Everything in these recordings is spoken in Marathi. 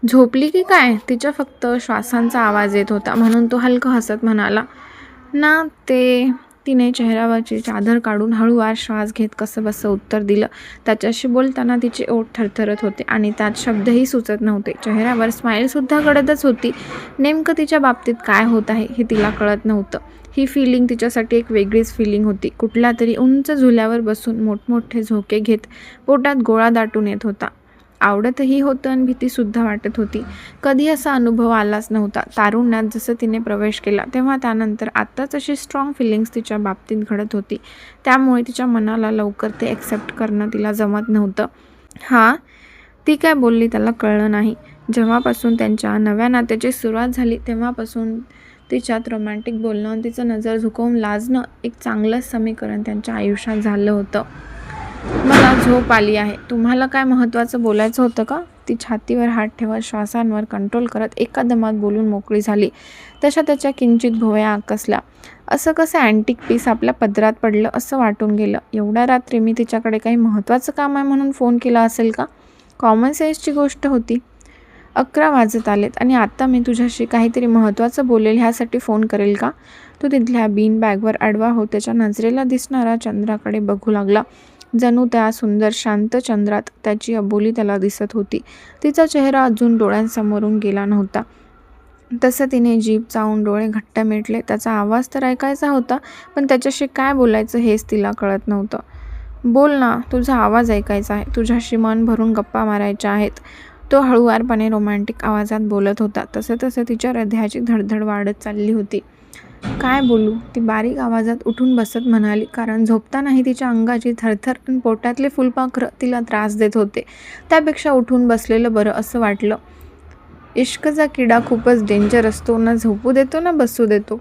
झोपली की काय? तिच्या फक्त श्वासांचा आवाज येत होता म्हणून तो हलकं हसत म्हणाला, ना ते. तिने चेहऱ्यावरची चादर काढून हळूवार श्वास घेत कसंबसं उत्तर दिलं. त्याच्याशी बोलताना तिचे ओठ थरथरत होते आणि त्यात शब्दही सुचत नव्हते. चेहऱ्यावर स्माईलसुद्धा गडदच होती. नेमकं तिच्या बाबतीत काय होत आहे हे तिला कळत नव्हतं. ही फिलिंग तिच्यासाठी एक वेगळीच फिलिंग होती. कुठल्या तरी उंच झुल्यावर बसून मोठमोठे झोके घेत पोटात गोळा दाटून येत होता. आवडतही होतं आणि भीतीसुद्धा वाटत होती. कधी असा अनुभव आलाच नव्हता. तारुण्यात जसं तिने प्रवेश केला तेव्हा त्यानंतर आत्ताच अशी स्ट्रॉंग फिलिंग्स तिच्या बाबतीत घडत होती. त्यामुळे तिच्या मनाला लवकर ते ॲक्सेप्ट करणं तिला जमत नव्हतं. हां, ती काय बोलली त्याला कळलं नाही. जेव्हापासून त्यांच्या नव्या नात्याची सुरुवात झाली तेव्हापासून तिच्यात रोमॅन्टिक बोलणं आणि तिचं नजर झुकवून लाजणं एक चांगलंच समीकरण त्यांच्या आयुष्यात झालं होतं. मला झोप आली आहे. तुम्हाला काय महत्त्वाचं बोलायचं होतं का? ती छातीवर हात ठेवत श्वासांवर कंट्रोल करत एका दमात बोलून मोकळी झाली. तशा त्याच्या किंचित भुवया आकसल्या. असं कसं अँटिक पीस आपल्या पदरात पडलं असं वाटून गेलं. एवढ्या रात्री मी तिच्याकडे काही महत्त्वाचं काम आहे म्हणून फोन केला असेल का? कॉमन सेन्सची गोष्ट होती. 11 वाजत आलेत आणि आता मी तुझ्याशी काहीतरी महत्त्वाचं बोलेल ह्यासाठी फोन करेल का? तो तिथल्या बीन बॅगवर आडवा होत त्याच्या नजरेला दिसणारा चंद्राकडे बघू लागला. जणू त्या सुंदर शांत चंद्रात त्याची अबोली त्याला दिसत होती. तिचा चेहरा अजून डोळ्यांसमोरून गेला नव्हता. तसं तिने जीभ चावून डोळे घट्ट मिटले. त्याचा आवाज तर ऐकायचा होता, पण त्याच्याशी काय बोलायचं हेच तिला कळत नव्हतं. बोल ना, तुझा आवाज ऐकायचा आहे. तुझ्याशी मन भरून गप्पा मारायच्या आहेत. तो हळूवारपणे रोमॅन्टिक आवाजात बोलत होता. तसं तसं तिच्या हृदयाची धडधड वाढत चालली होती. काय बोलू? ती बारीक आवाजात उठून बसत म्हणाली, कारण झोपतानाही तिच्या अंगाची थरथर आणि पोटातले फुलपाखरं तिला त्रास देत होते. त्यापेक्षा उठून बसलेलं बरं असं वाटलं. इश्कचा किडा खूपच डेंजर असतो. ना झोपू देतो ना बसू देतो.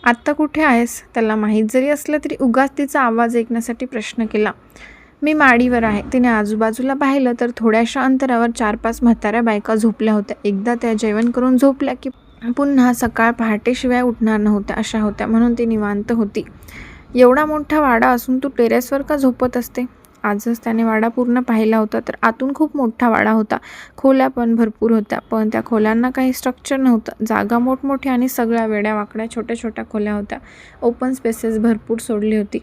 आत्ता कुठे आहेस? त्याला माहीत जरी असलं तरी उगाच तिचा आवाज ऐकण्यासाठी प्रश्न केला. मी माडीवर आहे. तिने आजूबाजूला पाहिलं तर थोड्याशा अंतरावर 4-5 म्हाताऱ्या बायका झोपल्या होत्या. एकदा त्या जेवण करून झोपल्या की पुन्हा सकाळ पहाटेशिवाय उठणार नव्हत्या अशा होत्या, म्हणून ती निवांत होती. एवढा मोठा वाडा असून तू टेरेसवर का झोपत असते? आजच त्याने वाडा पूर्ण पाहिला होता तर आतून खूप मोठा वाडा होता. खोल्या पण भरपूर होत्या, पण त्या खोल्यांना काही स्ट्रक्चर नव्हतं. जागा मोठमोठी आणि सगळ्या वेड्या-वाकड्या छोट्या-छोट्या खोल्या होत्या. ओपन स्पेसेस भरपूर सोडली होती.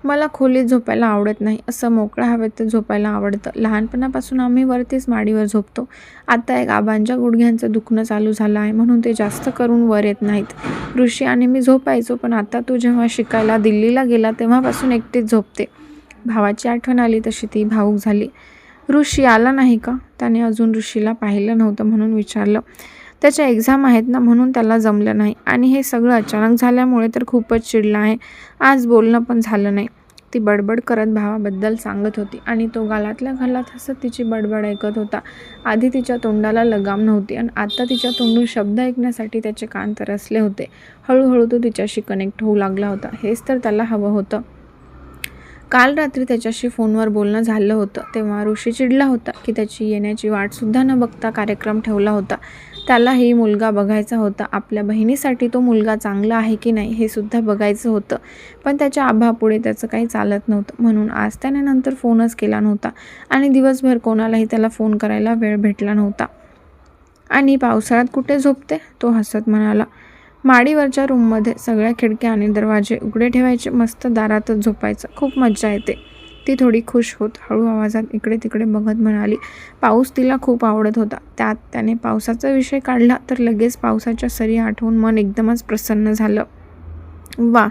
मला खोलीत झोपायला आवडत नाही. असं मोकळ्या हवेत झोपायला आवडतं. लहानपणापासून आम्ही वरतीच माडीवर झोपतो. आता एक आबांच्या गुडघ्यांचं दुखणं चालू झालं आहे म्हणून ते जास्त करून वर येत नाहीत. ऋषी आणि मी झोपायचो, पण आता तू जेव्हा शिकायला दिल्लीला गेला तेव्हापासून एकटीच झोपते. भावाची आठवण आली तशी ती भावूक झाली. ऋषी आला नाही का? त्याने अजून ऋषीला पाहिलं नव्हतं म्हणून विचारलं. त्याच्या एक्झाम आहेत ना म्हणून त्याला जमलं नाही आणि हे सगळं अचानक झाल्यामुळे तर खूपच चिडला आहे. आज बोलणं पण झालं नाही. ती बडबड करत भावाबद्दल सांगत होती आणि तो गालातल्या गालात हसत तिची बडबड ऐकत होता. आधी तिच्या तोंडाला लगाम नव्हती आणि आता तिच्या तोंडून शब्द ऐकण्यासाठी त्याचे कान तरसले होते. हळूहळू तो तिच्याशी कनेक्ट होऊ लागला होता. हेच तर त्याला हवं होतं. काल रात्री त्याच्याशी फोनवर बोलणं झालं होतं तेव्हा ऋषी चिडला होता की त्याची येण्याची वाटसुद्धा न बघता कार्यक्रम ठेवला होता. त्यालाही मुलगा बघायचा होता. आपल्या बहिणीसाठी तो मुलगा चांगला आहे की नाही हे सुद्धा बघायचं होतं. पण त्याच्या आभापुढे त्याचं काही चालत नव्हतं, म्हणून आज त्याने नंतर फोनच केला नव्हता आणि दिवसभर कोणालाही त्याला फोन करायला वेळ भेटला नव्हता. आणि पावसाळ्यात कुठे झोपते? तो हसत म्हणाला. माडीवरच्या रूममध्ये सगळ्या खिडक्या आणि दरवाजे उघडे ठेवायचे. मस्त दारातच झोपायचं. खूप मज्जा येते. ती थोडी खुश होत हळू आवाजात इकडे तिकडे बघत म्हणाली. पाऊस तिला खूप आवडत होता. त्यात त्याने पावसाचा विषय काढला तर लगेच पावसाच्या सरी आठवून मन एकदमच प्रसन्न झालं. वा,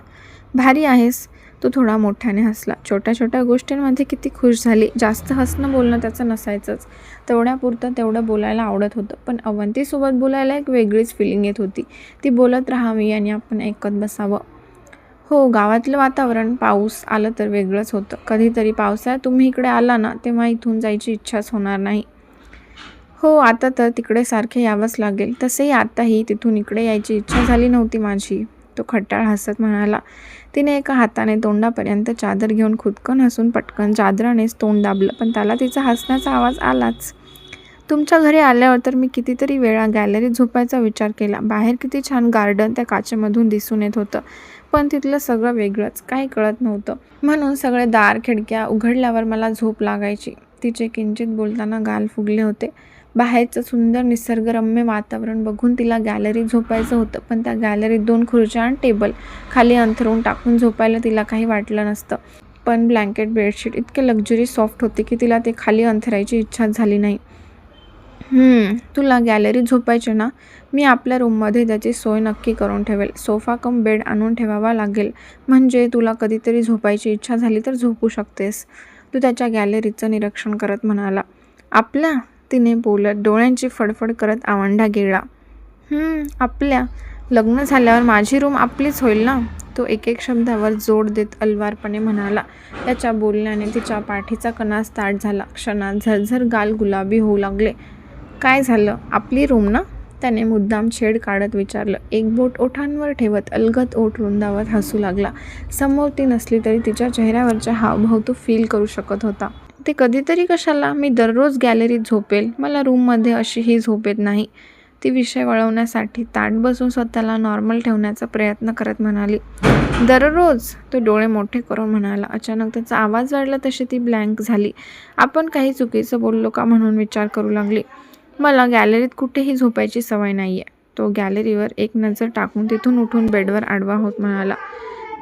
भारी आहेस. तो थोडा मोठ्याने हसला. छोट्या छोट्या गोष्टींमध्ये किती खुश झाली. जास्त हसणं बोलणं त्याचं नसायचंच. तेवढ्यापुरतं तेवढं बोलायला आवडत होतं. पण अवंतीसोबत बोलायला एक वेगळीच फिलिंग येत होती. ती बोलत राहावी आणि आपण ऐकत बसावं. हो, गावातलं वातावरण पाऊस आलं तर वेगळंच होतं. कधीतरी पावसाळ्यात तुम्ही इकडे आला ना तेव्हा इथून जायची इच्छाच होणार नाही. हो, आता तर तिकडे सारखे यावंच लागेल. तसेही आताही तिथून इकडे यायची इच्छा झाली नव्हती माझी. तो खट्टाळ हसत म्हणाला. तिने एका हाताने तोंडापर्यंत चादर घेऊन खुदकन हसून पटकन चादरानेच तोंड दाबलं, पण त्याला तिचा हसण्याचा आवाज आलाच. तुमच्या घरी आल्यावर तर मी कितीतरी वेळा गॅलरीत झोपायचा विचार केला. बाहेर किती छान गार्डन त्या काचेमधून दिसून येत होतं, पण तिथलं सगळं वेगळंच, काही कळत नव्हतं. म्हणून सगळे दार खिडक्या उघडल्यावर मला झोप लागायची. तिचे किंचित बोलताना गाल फुगले होते. बाहेरचं सुंदर निसर्गरम्य वातावरण बघून तिला गॅलरीत झोपायचं होतं, पण त्या गॅलरीत 2 खुर्च्या आणि टेबल खाली अंथरून टाकून झोपायला तिला काही वाटलं नसतं. पण ब्लँकेट बेडशीट इतके लक्झरी सॉफ्ट होते की तिला ते खाली अंथरायची इच्छाच झाली नाही. तुला गॅलरीत झोपायचे ना? मी आपल्या रूममध्ये त्याची सोय नक्की करून ठेवेल. सोफा कम बेड आणून ठेवावा लागेल, म्हणजे तुला कधीतरी झोपायची इच्छा झाली तर झोपू शकतेस. तू त्याच्या गॅलरीचं निरीक्षण करत म्हणाला. आपल्या? तिने बोलत डोळ्यांची फडफड करत आवंढा गिळला. आपल्या? लग्न झाल्यावर माझी रूम आपलीच होईल ना? तो एक शब्दावर जोड देत अलवारपणे म्हणाला. त्याच्या बोलण्याने तिच्या पाठीचा कणा ताठ झाला. क्षणात झरझर गाल गुलाबी होऊ लागले. काय झालं? आपली रूम ना? त्याने मुद्दाम छेड काढत विचारलं. एक बोट ओठांवर ठेवत अलगद ओठ रुंदावत हसू लागला. समोर ती नसली तरी तिच्या चेहऱ्यावरच्या हावभाव तो फील करू शकत होता. ते कधीतरी कशाला? मी दररोज गॅलरीत झोपेल. मला रूममध्ये अशीही झोप येत नाही. ती विषय वळवण्यासाठी ताठ बसून स्वतःला नॉर्मल ठेवण्याचा प्रयत्न करत म्हणाली. दररोज? तो डोळे मोठे करून म्हणाला. अचानक त्याचा आवाज वाढला तशी ती ब्लँक झाली. आपण काही चुकीचं बोललो का म्हणून विचार करू लागली. मला गॅलरीत कुठेही झोपायची सवय नाही आहे. तो गॅलरीवर एक नजर टाकून तिथून उठून बेडवर आडवा होत म्हणाला.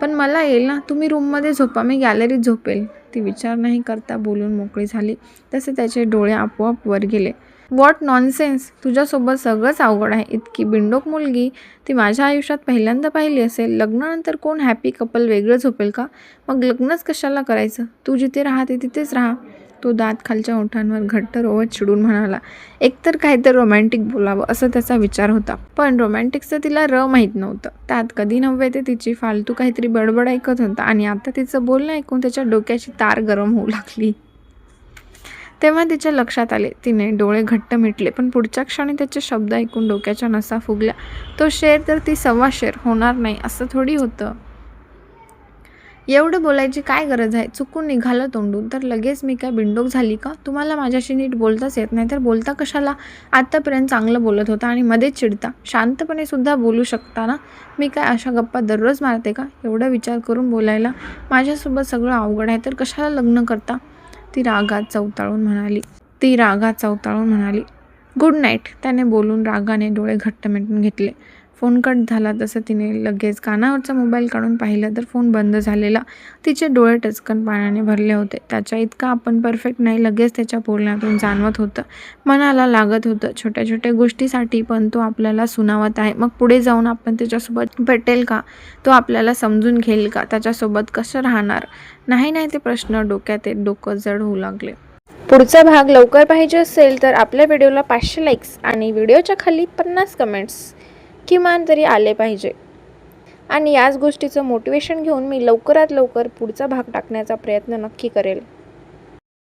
पण मला येईल ना? तुम्ही रूममध्ये झोपा, मी गॅलरीत झोपेल. ती विचार नाही करता बोलून मोकळी झाली. तसे त्याचे डोळे आपोआप वर गेले. What nonsense! तुझ्यासोबत सगळंच अवघड आहे. इतकी बिंडोक मुलगी ती माझ्या आयुष्यात पहिल्यांदा पाहिली असेल. लग्नानंतर कोण हॅपी कपल वेगळं झोपेल का? मग लग्नच कशाला करायचं? तू जिथे राहते तिथेच राहा. तो दात खालच्या ओठांवर घट्ट रोवत चिडून म्हणाला. एकतर काहीतरी रोमॅन्टिक बोलावं असं त्याचा विचार होता, पण रोमॅन्टिकचं तिला माहीत नव्हतं. त्यात कधी नव्हे ते तिची फालतू काहीतरी बडबड ऐकत होता आणि आता तिचं बोलणं ऐकून त्याच्या डोक्याची तार गरम होऊ लागली. तेव्हा तिच्या लक्षात आले. तिने डोळे घट्ट मिटले, पण पुढच्या क्षणी त्याचे शब्द ऐकून डोक्याच्या नसा फुगल्या. तो शेर तर ती 1.25 शेर होणार नाही असं थोडी होतं. एवढं बोलायची काय गरज आहे? चुकून निघालं तोंडून तर लगेच मी काय बिंडोक झाली का? तुम्हाला माझ्याशी नीट बोलताच येत नाही तर बोलता कशाला? आत्तापर्यंत चांगलं बोलत होता आणि मध्येच चिडता. शांतपणे सुद्धा बोलू शकता ना? मी काय अशा गप्पा दररोज मारते का? एवढा विचार करून बोलायला? माझ्यासोबत सगळं अवघड आहे तर कशाला लग्न करता? ती रागात चवताळून म्हणाली. Good night. त्याने बोलून रागाने डोळे घट्ट मिटून घेतले. फोन कट झाला तसं तिने लगेच कानावरचा मोबाईल काढून पाहिलं तर फोन बंद झालेला. तिचे डोळे टचकन पाण्याने भरले होते. त्याच्या इतका आपण परफेक्ट नाही लगेच त्याच्या बोलण्यातून जाणवत होतं. मनाला लागत होतं छोट्या छोट्या गोष्टीसाठी पण तो आपल्याला सुनावत आहे. मग पुढे जाऊन आपण त्याच्यासोबत पटेल का? तो आपल्याला समजून घेईल का? त्याच्यासोबत कसं राहणार? नाही ते प्रश्न डोक्यात येत डोकं जड होऊ लागले. पुढचा भाग लवकर पाहिजे असेल तर आपल्या व्हिडिओला 500 लाईक्स आणि व्हिडिओच्या खाली 50 कमेंट्स किमान तरी आले पाहिजे. आणि याच गोष्टीचं मोटिवेशन घेऊन मी लवकरात लवकर पुढचा भाग टाकण्याचा प्रयत्न नक्की करेल.